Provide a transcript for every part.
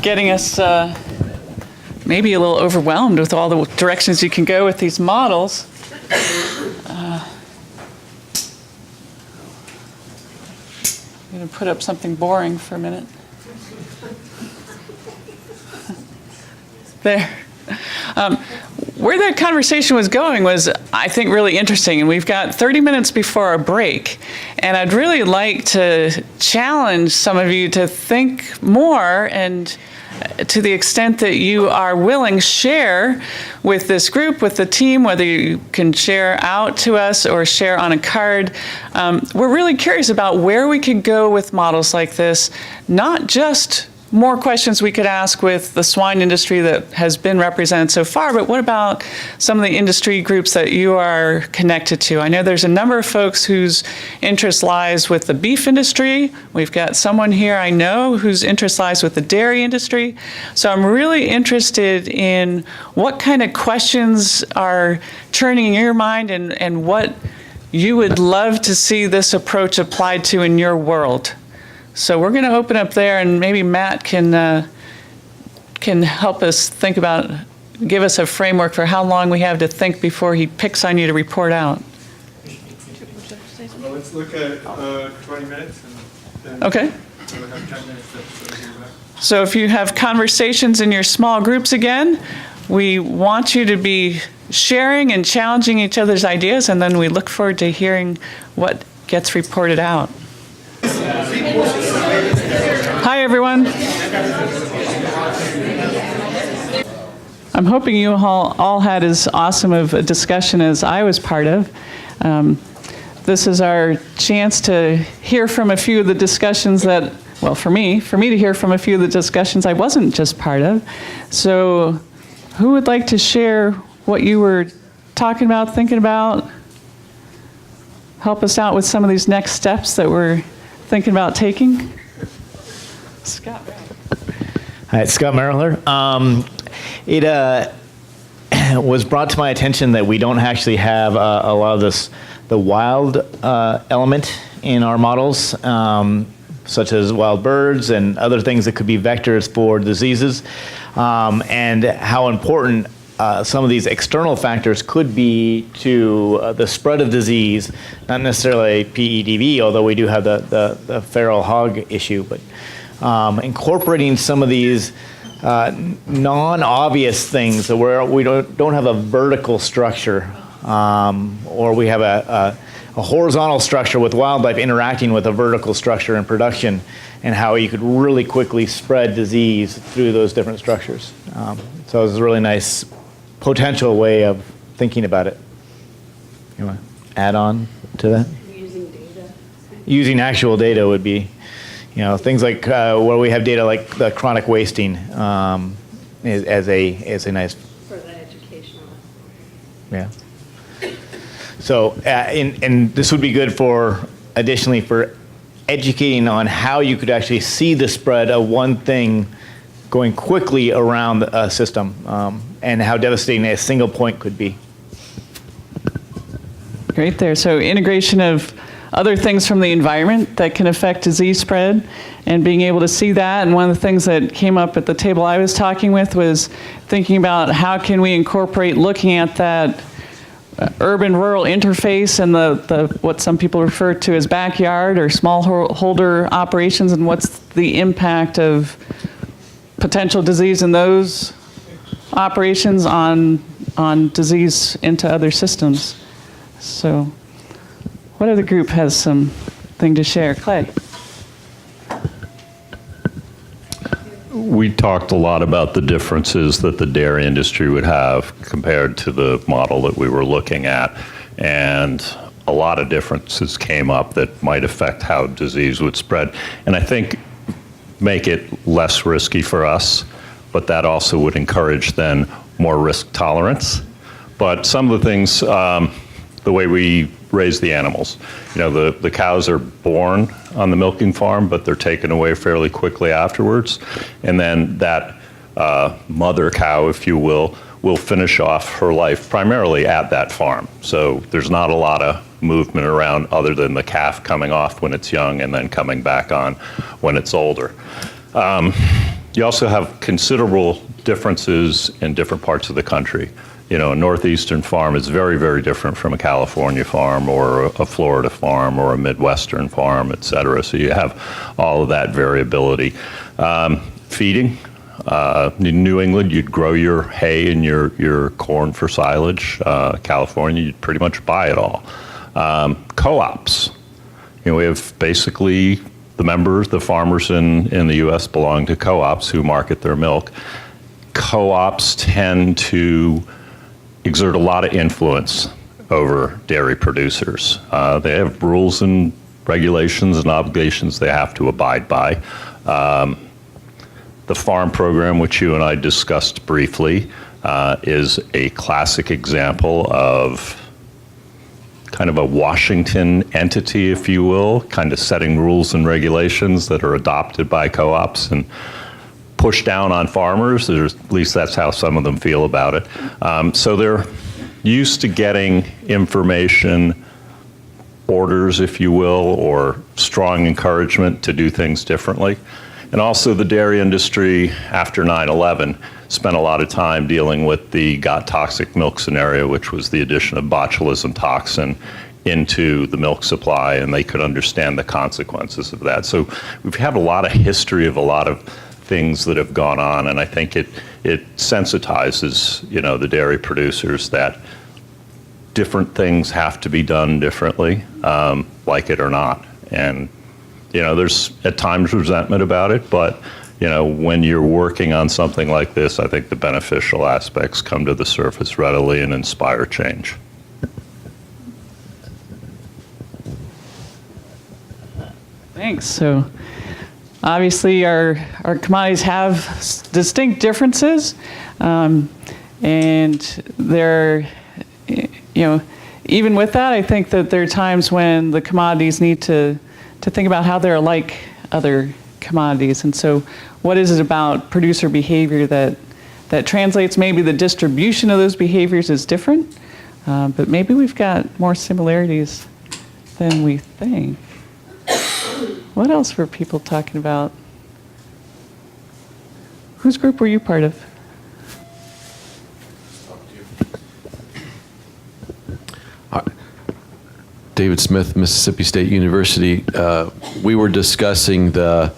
getting us maybe a little overwhelmed with all the directions you can go with these models. I'm going to put up something boring for a minute. There. Where that conversation was going was, I think, really interesting. And we've got 30 minutes before our break. And I'd really like to challenge some of you to think more, and to the extent that you are willing, share with this group, with the team, whether you can share out to us or share on a card. We're really curious about where we could go with models like this, not just more questions we could ask with the swine industry that has been represented so far, but what about some of the industry groups that you are connected to? I know there's a number of folks whose interest lies with the beef industry. We've got someone here I know whose interest lies with the dairy industry. So I'm really interested in what kind of questions are churning in your mind, and what you would love to see this approach applied to in your world. So we're going to open up there, and maybe Matt can help us think about, give us a framework for how long we have to think before he picks on you to report out. Well, let's look at 20 minutes. And then Okay. We'll have 10 minutes. So if you have conversations in your small groups again, we want you to be sharing and challenging each other's ideas, and then we look forward to hearing what gets reported out. Hi, everyone. I'm hoping you all had as awesome of a discussion as I was part of. This is our chance to hear from a few of the discussions that, well, for me to hear from a few of the discussions I wasn't just part of. So who would like to share what you were talking about, thinking about? Help us out with some of these next steps that we're thinking about taking? Scott. Hi, it's Scott Merriler. It was brought to my attention that we don't actually have a lot of the wild element in our models, such as wild birds and other things that could be vectors for diseases, and how important some of these external factors could be to the spread of disease, not necessarily PEDV, although we do have the feral hog issue, but incorporating some of these non-obvious things where we don't have a vertical structure, or we have a horizontal structure with wildlife interacting with a vertical structure in production, and how you could really quickly spread disease through those different structures. So it's a really nice potential way of thinking about it. You want to add on to that? Using data. Using actual data would be, things like where we have data like the chronic wasting as a nice. For the educational. Yeah. So, and this would be good for, additionally, for educating on how you could actually see the spread of one thing going quickly around a system, and how devastating a single point could be. Great there. So integration of other things from the environment that can affect disease spread, and being able to see that. And one of the things that came up at the table I was talking with was thinking about how can we incorporate looking at that urban-rural interface and the what some people refer to as backyard or smallholder operations, and what's the impact of potential disease in those operations on disease into other systems. So what other group has something to share? Clay. We talked a lot about the differences that the dairy industry would have compared to the model that we were looking at, and a lot of differences came up that might affect how disease would spread, and I think make it less risky for us, but that also would encourage then more risk tolerance. But some of the things, the way we raise the animals, the cows are born on the milking farm, but they're taken away fairly quickly afterwards. And then that mother cow, if you will finish off her life primarily at that farm. So there's not a lot of movement around other than the calf coming off when it's young and then coming back on when it's older. You also have considerable differences in different parts of the country. You know, a northeastern farm is very, very different from a California farm or a Florida farm or a Midwestern farm, et cetera. So you have all of that variability. Feeding. In New England, you'd grow your hay and your corn for silage. California, you'd pretty much buy it all. Co-ops. You know, we have basically the members, the farmers in the U.S. belong to co-ops who market their milk. Co-ops tend to exert a lot of influence over dairy producers. They have rules and regulations and obligations they have to abide by. The farm program, which you and I discussed briefly, is a classic example of kind of a Washington entity, if you will, kind of setting rules and regulations that are adopted by co-ops and pushed down on farmers. At least that's how some of them feel about it. So they're used to getting information, orders, if you will, or strong encouragement to do things differently. And also the dairy industry after 9/11 spent a lot of time dealing with the got toxic milk scenario, which was the addition of botulism toxin into the milk supply, and they could understand the consequences of that. So we've had a lot of history of a lot of things that have gone on, and I think it sensitizes, you know, the dairy producers that different things have to be done differently, like it or not. And you know, there's at times resentment about it, but you know, when you're working on something like this, I think the beneficial aspects come to the surface readily and inspire change. Thanks. So obviously our commodities have distinct differences, and they're, you know, even with that, I think that there are times when the commodities need to think about how they're like other commodities. And so what is it about producer behavior that translates? Maybe the distribution of those behaviors is different, but maybe we've got more similarities than we think. What else were people talking about? Whose group were you part of? David Smith, Mississippi State University. We were discussing some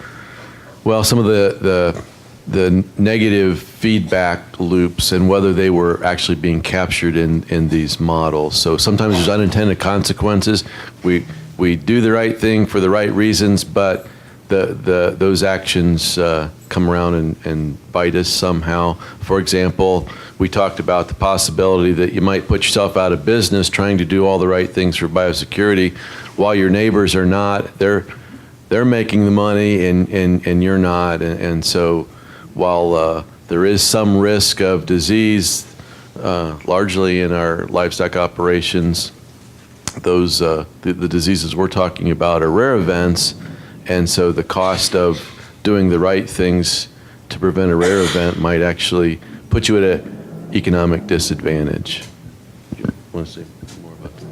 of the negative feedback loops and whether they were actually being captured in these models. So sometimes there's unintended consequences. We do the right thing for the right reasons, but those actions come around and bite us somehow. For example, we talked about the possibility that you might put yourself out of business trying to do all the right things for biosecurity while your neighbors are not. They're making the money and you're not. And so while there is some risk of disease, largely in our livestock operations, those the diseases we're talking about are rare events. And so the cost of doing the right things to prevent a rare event might actually put you at an economic disadvantage. You want to say more about that?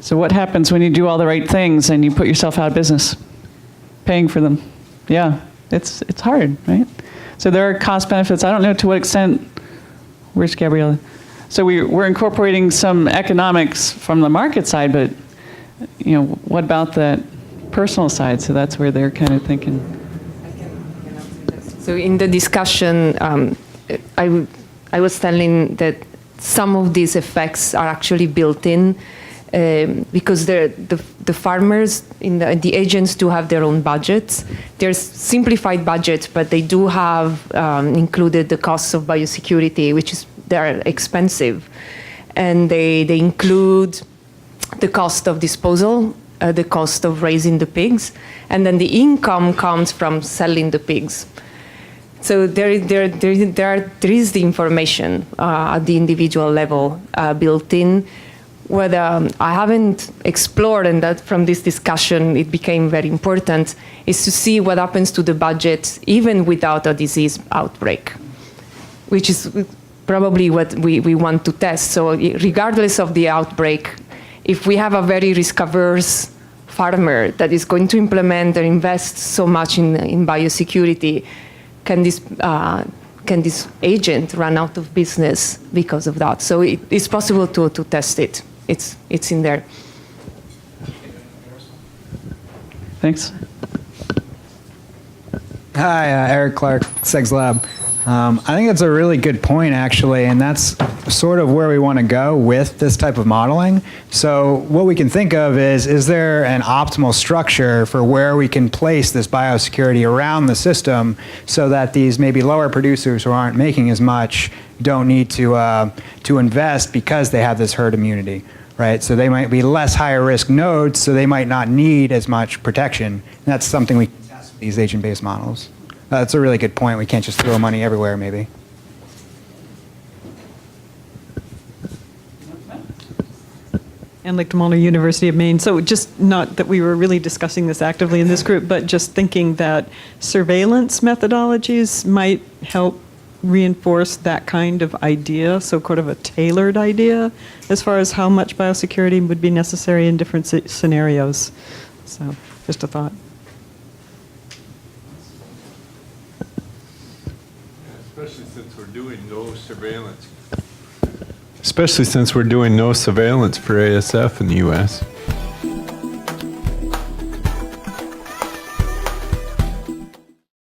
So what happens when you do all the right things and you put yourself out of business, paying for them? Yeah, it's hard, right? So there are cost benefits. I don't know to what extent. Where's Gabriella? So we're incorporating some economics from the market side, but you know, what about that personal side? So that's where they're kind of thinking. So in the discussion, I was telling that some of these effects are actually built in because the farmers, the agents do have their own budgets. There's simplified budgets, but they do have included the costs of biosecurity, which is they're expensive. And they include the cost of disposal, the cost of raising the pigs, and then the income comes from selling the pigs. So there is the information at the individual level built in. What I haven't explored, and that from this discussion it became very important, is to see what happens to the budget even without a disease outbreak, which is probably what we want to test. So regardless of the outbreak, if we have a very risk-averse farmer that is going to implement and invest so much in biosecurity, can this agent run out of business because of that? So it's possible to test it. It's in there. Thanks. Hi, Eric Clark, SEGS Lab. I think that's a really good point, actually, and that's sort of where we want to go with this type of modeling. So what we can think of is there an optimal structure for where we can place this biosecurity around the system so that these maybe lower producers who aren't making as much don't need to invest because they have this herd immunity, right? So they might be less higher risk nodes, so they might not need as much protection. And that's something we can test with these agent-based models. That's a really good point. We can't just throw money everywhere, maybe. And Lichtenwalder University of Maine. So just not that we were really discussing this actively in this group, but just thinking that surveillance methodologies might help reinforce that kind of idea, so kind of a tailored idea as far as how much biosecurity would be necessary in different scenarios. So just a thought. Especially since we're doing no surveillance. Especially since we're doing no surveillance for ASF in the U.S.